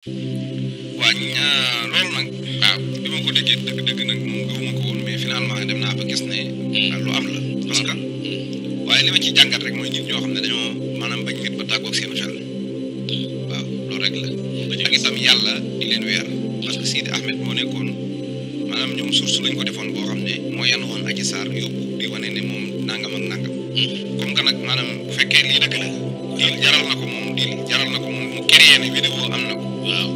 waa loolu nag waaw bi ma ko déggee dëgg-dëgg nag moom gëwuma ko woon mais finalement dem naa ba gis ne lu am la parce que waaye li ma ciy jàngat rek mooy nit ñoo xam ne dañoo maanaam bañ nit ba tàggoog seen xel waaw loolu rek la ak itam yàlla di leen weer parce que Sidi Ahmed moo nekkoon maanaam ñoom source lañ ko defoon boo xam ne moo yan woon Adji Sarr yóbbu di wane ne moom nangam ak nangam comme que nag maanaam bu fekkee lii dëgg la diil jaral na ko moom diil jaral na ko moom mu créé ne vidéo am na ko waaw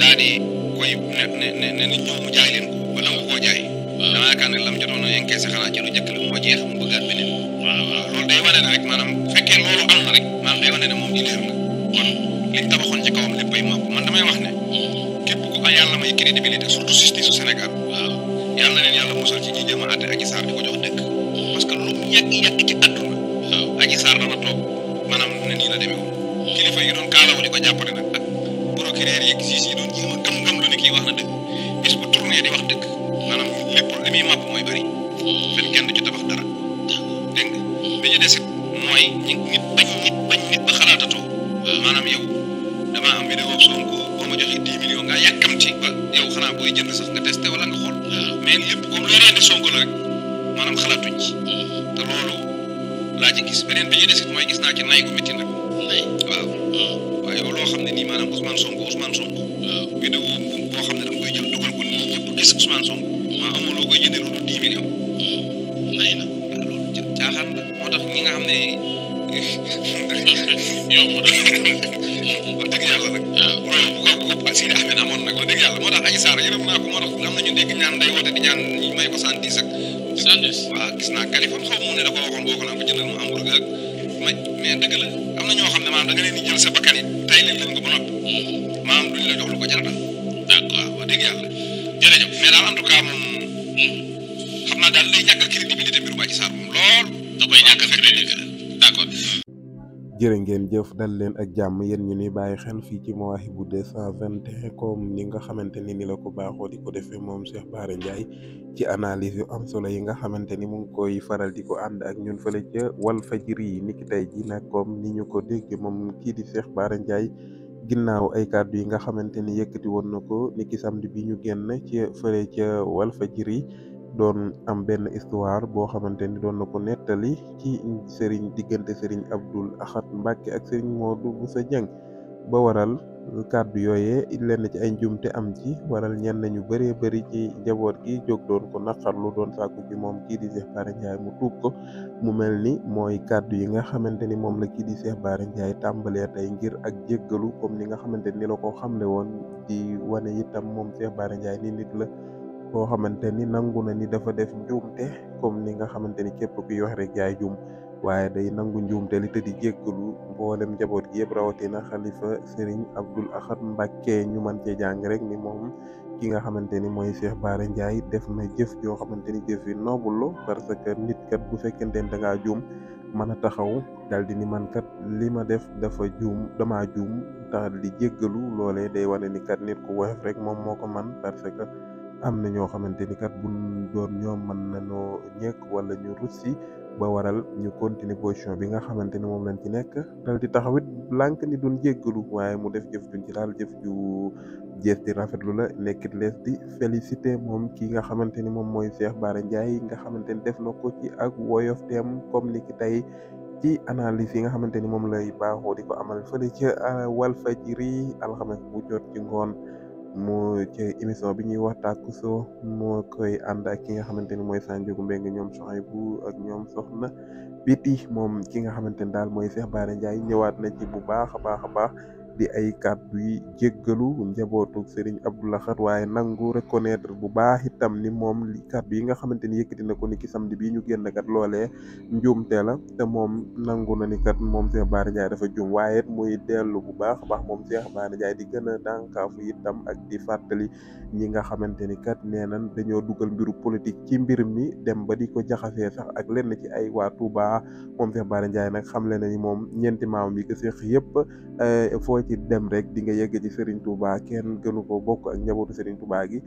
daa di koy ne nit ñoo mu jaay leen ko ba nangu koo jaay dama yaakaar ne lam jotoon a encaissé xanaa ci lu njëkk la moo jeex mu bëggaat beneen waaw loolu day wane ne rek maanaam bu fekkee loolu am na rek maanaam day wane ne moom di leer na kon liñ tabaxoon ci kawam léppay màpp man damay wax ne képp ku ko yàlla may crédibilité surtout justice su Sénégal waaw yàlla na leen yàlla musal ci ñi jëm a àtte Adji Sarr di ko jox dëkk parce que lu mu yàgg ci àdduna waaw Adji Sarr dana toog maanaam ne nii la demee woon kilifa yi doon kaalawu di ko jàppale nag ak procureur yeeg juge yi doon jéem a gëm-gëm lu ne kii wax na dëgg bis bu tourné di wax dëgg maanaam lépp li muy màpp mooy bëri fen kenn du ci tabax dara dégg nga li ñu desit mooy nit bañ nit ba xalaatatoo maanaam yow damaa am vidéo Sonko boo ma joxee 10 millions nga yàkkamti ba yow xanaa booy jënd sax nga testé wala nga xool mais lépp comme lu rendi Sonko la rek maanaam xalaatuñ ci te loolu laa ci gis beneen bi ñu desit mooy gis naa ci nay gu métti nag waaw waaye yow loo xam ne nii maanaam Ousmane Sonko vidéo boo xam ne dama koy jël dugal ko nii ñëpp gis Ousmane Sonko maa amoo loo koy jëndee loolu 10 millions nay na waaw loolu caaxaan la moo tax ñi nga xam ne yow moo tax wax dëgg yàlla nag loolu bu ko Sidi Ahmed amoon nag wax dëgg yàlla moo tax Adji Sarr yërëm naa ko moo tax am na ñu dégg ñaan day woote di ñaan ñu may ko 110 ak 110 waaw gis naa Kaliphone xaw ma ne da ko waxoon boo ko naa ko jëndal mu hamburger ak mais dëgg la am na ñoo xam ne maanaam da nga leen di jël sa bakkan it tey leen ko ba noppi maanaam duñ la jox lu ko jar daal d'accord wax dëgg yàlla jërëjëf mais daal en tout cas moom xam naa daal lay ñàkkal crédibilité mbirum Adji Sarr moom lool da koy ñàkkal crédibilité d'accord jërë ngeen jëf dal leen ak jàmm yéen ñu ni bàyyi xel fii ci Mawahibou 221 comme ni nga xamante ni la ko baaxoo di ko defee moom Cheikh Bara Ndiaye ci analyse yu am solo yi nga xamante ni mu ngi koy faral di ko ànd ak ñun fële ca Walfadjri yi niki tey ji nag comme ni ñu ko dégg moom kii di Cheikh Bara Ndiaye ginnaaw ay kàddu yi nga xamante ni yëkkati woon na ko niki samedi bi ñu génn ci fële ca Walfadjri doon am benn histoire boo xamante ni doon na ko nettali ci diggante Serigne Abdoul Ahad Mbacké ak Serigne Modou Bousso Dieng ba waral kàddu yooyee lenn ci ay njumte am ci waral ñenn ñu bëree bëri ci njaboot gi jóg doon ko naqarlu doon sàkku ci moom kii di Cheikh Bara Ndiaye mu tuub ko mu mel ni mooy kàddu yi nga xamante ni moom la kii di Cheikh Bara Ndiaye tàmbalee tey ngir ak jéggalu comme ni nga xamante ni la ko xamle woon di wane itam moom Cheikh Bara Ndiaye ni nit la boo xamante ni nangu na ni dafa def njuumte comme ni nga xamante ni képp kuy wax rek yaay juum waaye day nangu njuumte li te di jéggalu mboolem njaboot gi yëpp rawatina xalifa Serigne Abdoul Ahad Mbacké ñu mën cee jàng rek ni moom ki nga xamante ni mooy Cheikh Bara Ndiaye def na jëf joo xamante ni jëf yi noble parce que nit kat bu fekkente ne da ngaa juum mën a taxaw dal di ni man kat li ma def dafa juum damaa juum tax di jéggalu loolee day wane ni kat nit ku woyof rek moom moo ko man parce que am na ñoo xamante ni kat bu doon ñoom mën nañoo ñekk wala ñu russi ba waral ñu continuer position bi nga xamante ni moom lañ ci nekk dal di taxawit lànk ni duñ jéggalu waaye mu def jëf juñ ci daal jëf ju jees di rafetlu la nekkit lees di félicité moom ki nga xamante ni moom mooy Cheikh Bara Ndiaye nga xamante ni def na ko ci ak woyof teem comme ni ki tey ci analyse yi nga xamante ni moom lay baaxoo di ko amal fële ca Walfadjri alxames bu jot ci ngoon mu ci émission bi ñuy wax Takusoo moo koy ànd ak ki nga xamante ni mooy Sanjogu Mbeng ñoom Soxaybu ak ñoom soxna Biti moom ki nga xamante ni daal mooy Cheikh Bara Ndiaye ñëwaat na ci bu baax a baax di ay kàddu yi jéggalu njabootu Serigne Abdoul Ahad waaye nangu reconnaître bu baax itam ni moom li kàddu yi nga xamante ni yëkkati na ko ni ki samedi bi ñu génn kat loolee njuumte la te moom nangu na ni kat moom Cheikh Bara Ndiaye dafa juum waaye muy dellu bu baax a baax moom Cheikh Bara Ndiaye di gën a dànkaafu itam ak di fàttali ñi nga xamante ni kat nee nañ dañoo dugal mbiru politique ci mbir mi dem ba di ko jaxasee sax ak lenn ci ay waa Touba moom Cheikh Bara Ndiaye nag xamle na ni moom ñeenti maamam yi ko séq yëpp foo ci dem rek di nga yegg ci Serigne Touba kenn gënu ko bokk ak njabootu Serigne Touba gi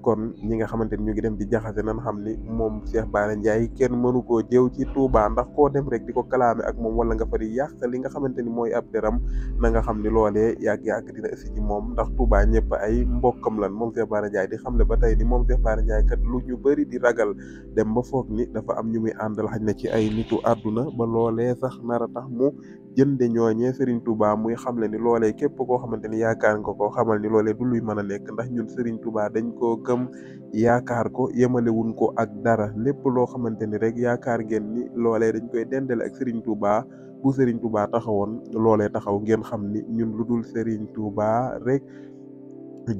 kon ñi nga xamante ni ñu ngi dem di jaxase nan xam ni moom Cheikh Bara Ndiaye kenn mënu koo jëw ci Touba ndax koo dem rek di ko kalaame ak moom wala nga fa di yàq li nga xamante ni mooy ab deram na nga xam ni loolee yàgg-yàgg dina ëssi ci moom ndax Touba ñëpp ay mbokkam lan moom Cheikh Bara Ndiaye di xam ne ba tey ni moom Cheikh Bara Ndiaye kat lu ñu bëri di ragal dem ba foog ni dafa am ñu muy àndal xaj na ci ay nitu àdduna ba loolee sax nar a tax mu jënde ñooñee Serigne Touba muy xamle ni loolee képp koo xamante ni yaakaar nga ko xamal ni loolee du luy mën a nekk ndax ñun Serigne Touba dañ koo gëm yaakaar ko yemalewuñ ko ak dara lépp loo xamante ni rek yaakaar ngeen ni loolee dañ koy dendale ak Serigne Touba bu Serigne Touba taxawoon loolee taxaw ngeen xam ni ñun lu dul Serigne Touba rek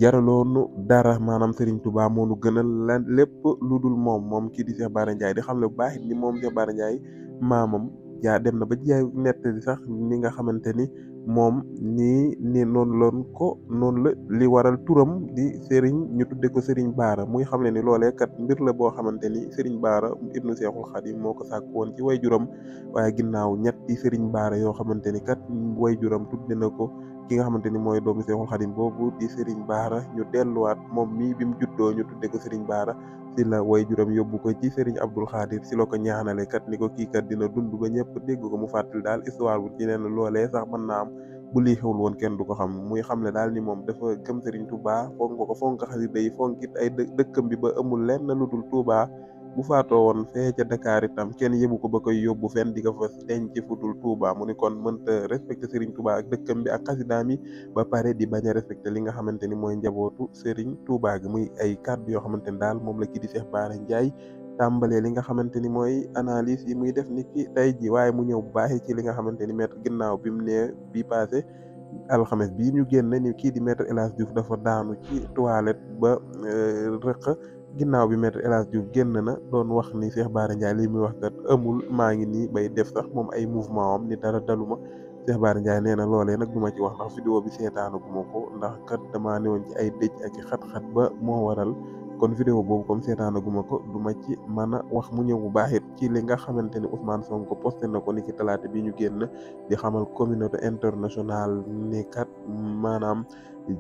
jaraloonu dara maanaam Serigne Touba moo nu gënal lan lépp lu dul moom kii di Cheikh Bara Ndiaye di xam le bu baax ni moom Cheikh Bara Ndiaye maamam yaa dem na ba jaay nett sax ni nga xamante ni moom nii noonu la li waral turam di Serigne ñu tudde ko Serigne Bara muy xam ne ni loolee kat mbir la boo xamante ni Serigne Bara ibnu Cheikhul Khadim moo ko sàkk woon ci wayjuram waaye ginnaaw ñetti Serigne Bara yoo xamante ni kat wayjuram tudde na ko ki nga xamante ni mooy doomu Cheikhul Khadim boobu di Serigne Bara ñu delluwaat moom mii bi mu juddoo ñu tudde ko Serigne Bara si la wayjuram yóbbu ko ci Serigne Abdul Khadir si la ko ñaanale kat ni ko kii kat dina dund ba ñëpp dégg ko mu fàttali daal histoire bu ci neen loolee sax mën naa am bu lii xewul woon kenn du ko xam muy xamle daal ni moom dafa gëm Serigne Touba fonk ko fonk xasida yi fonkit ay dëkkam bi ba amul lenn lu dul Touba bu faatoo woon fee ca Dakar itam kenn yëbu ko ba koy yóbbu fenn di ko fa denc fu dul Touba mu ni kon mënta respecté Serigne Touba ak dëkkam bi ak xasidaam yi ba pare di bañ a respecté li nga xamante ni mooy njabootu Serigne Touba gi muy ay kàddu yoo xamante ni daal moom la kii di Cheikh Bara Ndiaye tàmbalee li nga xamante ni mooy analyse yi muy def ni ki tey ji waaye mu ñëw bu baaxee ci li nga xamante ni maître ginnaaw bi mu nee bi passé alxames bii ñu génn ni kii di maître El Hadj Diouf dafa daanu ci toilette ba rëq ginnaaw bi maître El Hadj Diouf génn na doon wax ni Cheikh Bara Ndiaye li muy wax kat amul maa ngi nii bay def sax moom ay mouvement am ni dara daluma Cheikh Bara Ndiaye nee na loolee nag du ma ci wax ndax vidéo bi seetaanaguma ko ndax kat damaa newoon ci ay dëj ak xat-xat ba moo waral kon vidéo boobu comme seetaanaguma ko du ma ci mën a wax mu ñëw bu baax it ci li nga xamante ni Ousmane Sonko posté na ko ni ki talaata bi ñu génn di xamal communauté internationale ni kat maanaam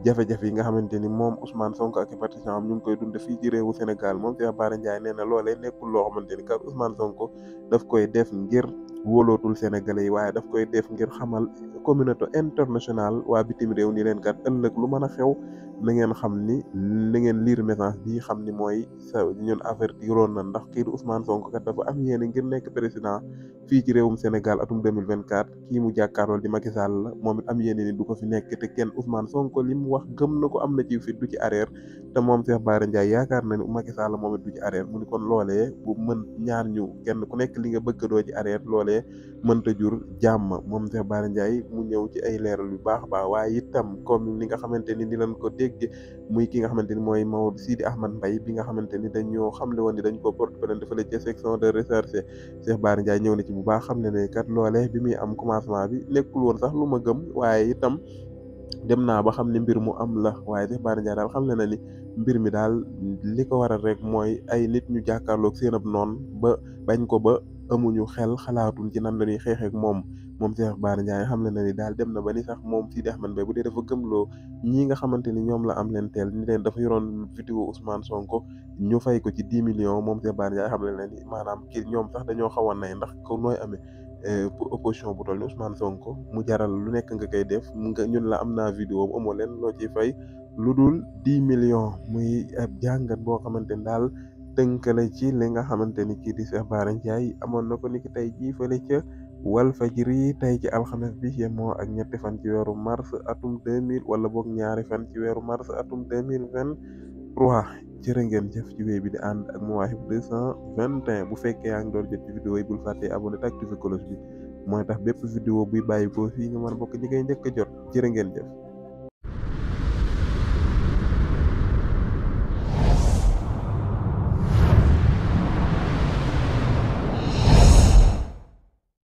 jafe-jafe yi nga xamante ni moom Ousmane Sonko ak partisan am ñu ngi koy dund fii ci réewu Sénégal moom Cheikh Bara Ndiaye nee na loolee nekkul loo xamante ni kat Ousmane Sonko daf koy def ngir wóolootul Sénégalais yi waaye daf koy def ngir xamal communauté internationale waa bitim réew ni leen kat ëllëg lu mën a xew na ngeen xam ni na ngeen lire message bi xam ni mooy sa ñun avertiroon na ndax kii di Ousmane Sonko kat dafa am yéene ngir nekk président fii ci réewum Sénégal atum 2024 kii mu jàkkaarlool di Macky Sall la moom it am yéene ni du ko fi nekk te kenn Ousmane Sonko li mu wax gëm na ko am na ci fit du ci arrière te moom Cheikh Bara Ndiaye yaakaar na ni Macky Sall moom it du ci arrière mu ni kon loolee bu mën ñaar ñu kenn ku nekk li nga bëgg doo ci arrière loolee mënta jur jàmm moom Cheikh Bara Ndiaye mu ñëw ci ay leeral yu baax a baax waaye itam comme ni nga xamante ni lañ ko dégg muy ki nga xamante ni mooy Maodo Sidi Ahmad Mbaye bi nga xamante ni dañoo xamle woon ni dañ ko porte plainte fële ci section de recherche Cheikh Bara Ndiaye ñëw na ci bu baax xam ne kat loole bi muy am commencement bi nekkul woon sax lu ma gëm waaye itam dem naa ba xam ne mbir mu am la waaye Cheikh Bara Ndiaye daal xam ne na ni mbir mi daal li ko waral rek mooy ay nit ñu jàkkaarloog seen ab noon ba bañ ko ba amuñu xel xalaatuñ ci nan la ñuy xeexeek moom Cheikh Bara Ndiaye xam ne na ni daal dem na ba ni sax moom Sidi Ahmed Mbaye bu dee dafa gëmloo ñi nga xamante ni ñoom la am leen teel ni leen dafa yoroon vidéo Ousmane Sonko ñu fay ko ci 10 millions moom Cheikh Bara Ndiaye xam ne na ni maanaam kii ñoom sax dañoo xawoon nay ndax ko nooy amee pour opposition bu toll ni Ousmane Sonko mu jaral lu nekk nga koy def nga ñun la am naa vidéo amoo leen loo ciy fay lu dul 10 millions muy ab jàngat boo xamante ni daal tënkale ci li nga xamante ni kii di Cheikh Bara Ndiaye amoon na ko ni ki tey jii fële ca Walfadjri tey ci alxames bi yemoo ak ñetti fan ci weeru mars atum 2000 wala boog ñaari fan ci weeru mars atum 2023 jërë ngeen jëf ci wéy bi di ànd ak Mawahib 221 bu fekkee yaa ngi doon jot ci vidéo yi bul fàttee abonné te activé cloche bi mooy tax bépp vidéo buy bàyyi ko fii nga mën a bokk ñi ngay njëkk a jot jërë ngeen jëf